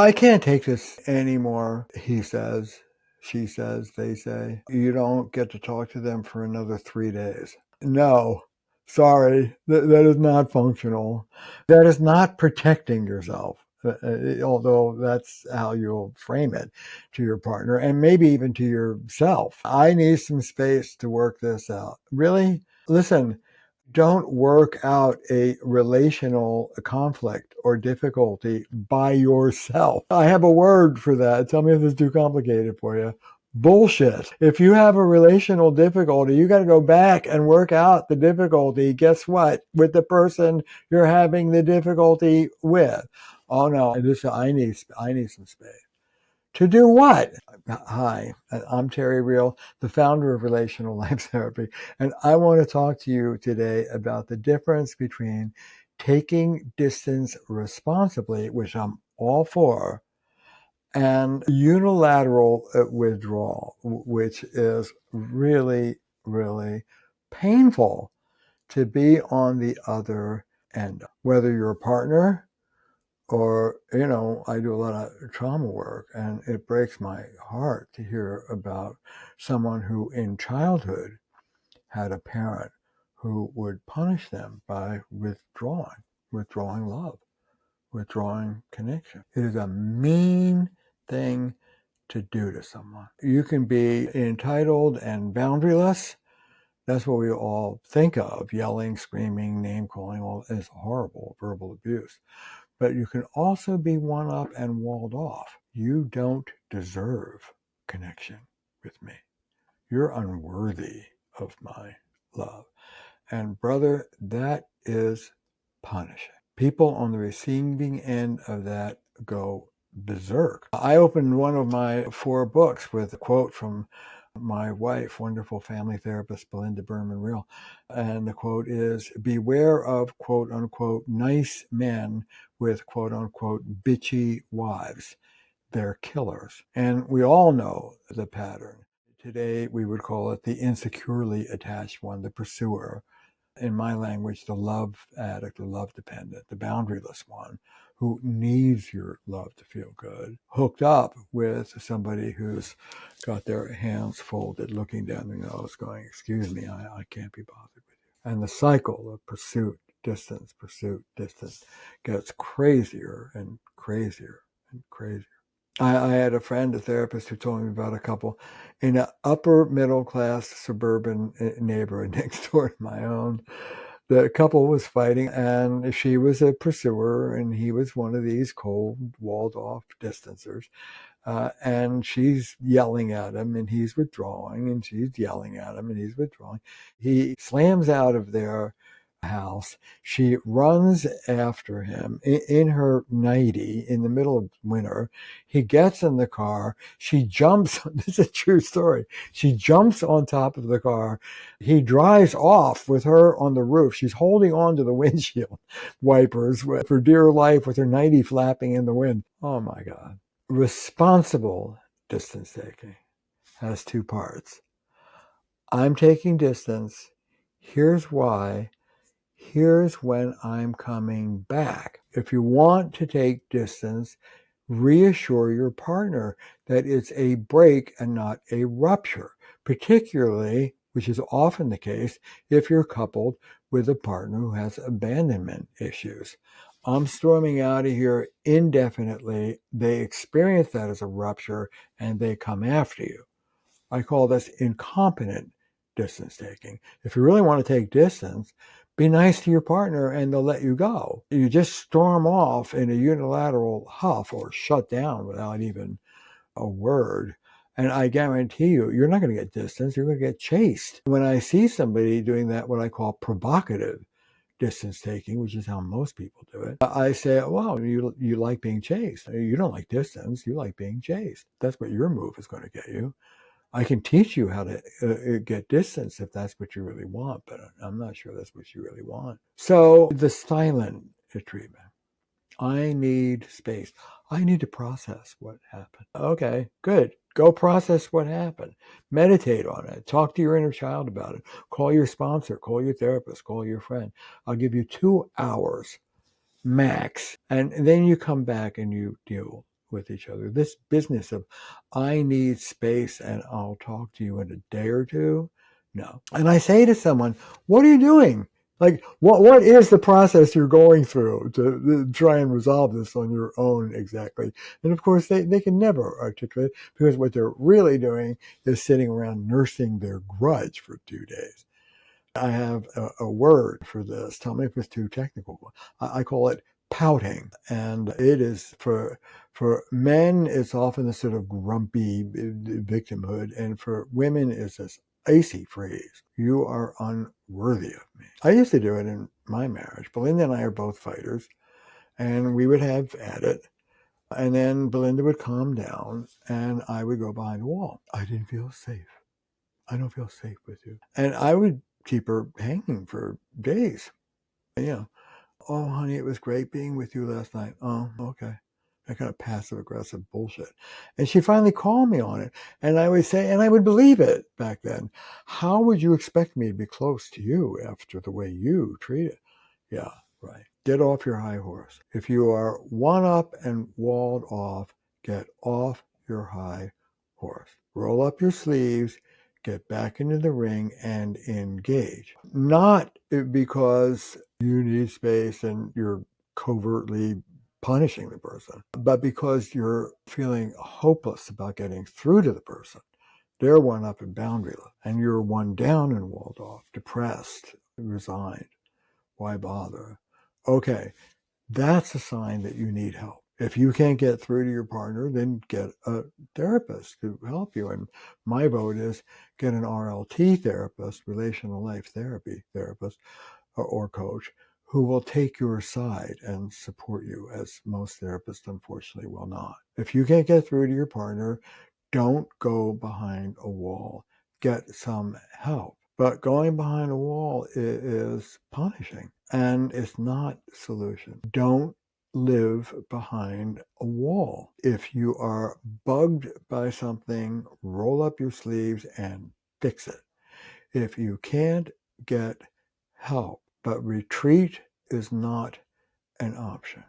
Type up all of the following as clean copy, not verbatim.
I can't take this anymore, he says, she says, they say. You don't get to talk to them for another 3 days. No, sorry, that is not functional. That is not protecting yourself. Although that's how you'll frame it to your partner and maybe even to yourself. I need some space to work this out. Really? Listen, don't work out a relational conflict or difficulty by yourself. I have a word for that. Tell me if it's too complicated for you. Bullshit. If you have a relational difficulty, you got to go back and work out the difficulty. Guess what? With the person you're having the difficulty with. Oh no, I need some space. To do what? Hi, I'm Terry Real, the founder of Relational Life Therapy, and I want to talk to you today about the difference between taking distance responsibly, which I'm all for, and unilateral withdrawal, which is really, really painful to be on the other end. Whether you're a partner, or, I do a lot of trauma work, and it breaks my heart to hear about someone who in childhood had a parent who would punish them by withdrawing love, withdrawing connection. It is a mean thing to do to someone. You can be entitled and boundaryless. That's what we all think of: yelling, screaming, name calling. All is horrible verbal abuse. But you can also be one up and walled off. You don't deserve connection with me. You're unworthy of my love. And brother, that is punishing. People on the receiving end of that go berserk. I opened one of my 4 books with a quote from my wife, wonderful family therapist Belinda Berman Real. And the quote is, beware of quote unquote nice men with quote unquote bitchy wives. They're killers. And we all know the pattern. Today we would call it the insecurely attached one, the pursuer. In my language, the love addict, the love dependent, the boundaryless one who needs your love to feel good, hooked up with somebody who's got their hands folded, looking down their nose, going, excuse me, I can't be bothered with you. And the cycle of pursuit, distance, gets crazier and crazier and crazier. I had a friend, a therapist, who told me about a couple in an upper middle class suburban neighborhood next door to my own. The couple was fighting, and she was a pursuer, and he was one of these cold, walled off distancers. And she's yelling at him, and he's withdrawing, and she's yelling at him, and he's withdrawing. He slams out of their house. She runs after him in her nightie in the middle of winter. He gets in the car. She jumps. This is a true story. She jumps on top of the car. He drives off with her on the roof. She's holding on to the windshield wipers for dear life with her nightie flapping in the wind. Oh my God. Responsible distance taking has 2 parts. I'm taking distance. Here's why. Here's when I'm coming back. If you want to take distance, reassure your partner that it's a break and not a rupture, particularly, which is often the case, if you're coupled with a partner who has abandonment issues. I'm storming out of here indefinitely. They experience that as a rupture and they come after you. I call this incompetent distance taking. If you really want to take distance, be nice to your partner and they'll let you go. You just storm off in a unilateral huff or shut down without even a word. And I guarantee you, you're not going to get distance. You're going to get chased. When I see somebody doing that, what I call provocative distance taking, which is how most people do it, I say, well, you like being chased. You don't like distance. You like being chased. That's what your move is going to get you. I can teach you how to get distance if that's what you really want, but I'm not sure that's what you really want. So the silent treatment. I need space. I need to process what happened. Okay, good. Go process what happened. Meditate on it. Talk to your inner child about it. Call your sponsor. Call your therapist. Call your friend. I'll give you 2 hours max. And then you come back and you deal with each other. This business of, I need space and I'll talk to you in a day or two. No. And I say to someone, what are you doing? Like, what is the process you're going through to try and resolve this on your own exactly? And of course, they can never articulate, because what they're really doing is sitting around nursing their grudge for 2 days. I have a word for this. Tell me if it's too technical. I call it pouting. And it is for men, it's often a sort of grumpy victimhood. And for women, it's this icy phrase. You are unworthy of me. I used to do it in my marriage. Belinda and I are both fighters, and we would have at it. And then Belinda would calm down and I would go behind a wall. I didn't feel safe. I don't feel safe with you. And I would keep her hanging for days. Oh, honey, it was great being with you last night. Oh, okay. That kind of passive aggressive bullshit. And she finally called me on it. And I would say, and I would believe it back then, how would you expect me to be close to you after the way you treat it? Yeah, right. Get off your high horse. If you are one up and walled off, get off your high horse. Roll up your sleeves, get back into the ring and engage. Not because you need space and you're covertly punishing the person, but because you're feeling hopeless about getting through to the person. They're one up and boundaryless, and you're one down and walled off, depressed, resigned. Why bother? Okay, that's a sign that you need help. If you can't get through to your partner, then get a therapist to help you. And my vote is get an RLT therapist, relational life therapy therapist, or coach, who will take your side and support you, as most therapists unfortunately will not. If you can't get through to your partner, don't go behind a wall. Get some help. But going behind a wall is punishing, and it's not a solution. Don't live behind a wall. If you are bugged by something, roll up your sleeves and fix it. If you can't, get help. But retreat is not an option.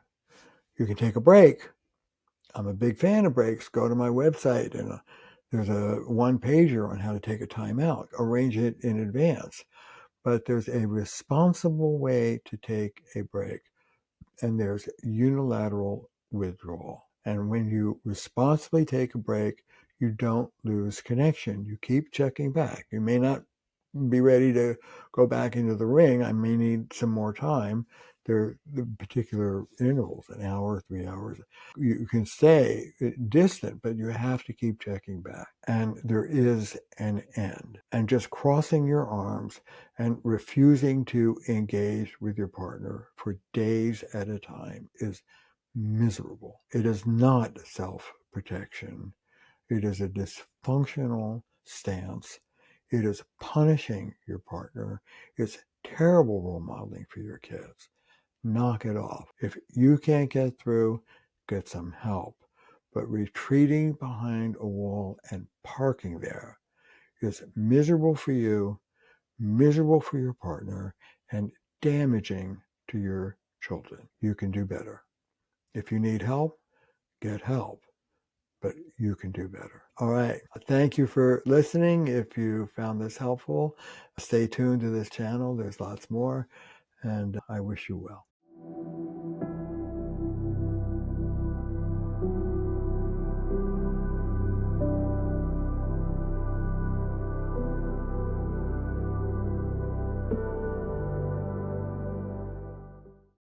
You can take a break. I'm a big fan of breaks. Go to my website and there's a one-pager on how to take a time out. Arrange it in advance. But there's a responsible way to take a break, and there's unilateral withdrawal. And when you responsibly take a break, you don't lose connection. You keep checking back. You may not be ready to go back into the ring. I may need some more time. There are the particular intervals, an hour, 3 hours. You can stay distant, but you have to keep checking back. And there is an end. And just crossing your arms and refusing to engage with your partner for days at a time is miserable. It is not self-protection. It is a dysfunctional stance. It is punishing your partner. It's terrible role modeling for your kids. Knock it off. If you can't get through, get some help. But retreating behind a wall and parking there is miserable for you, miserable for your partner, and damaging to your children. You can do better. If you need help, get help. But you can do better. All right. Thank you for listening. If you found this helpful, stay tuned to this channel. There's lots more, and I wish you well.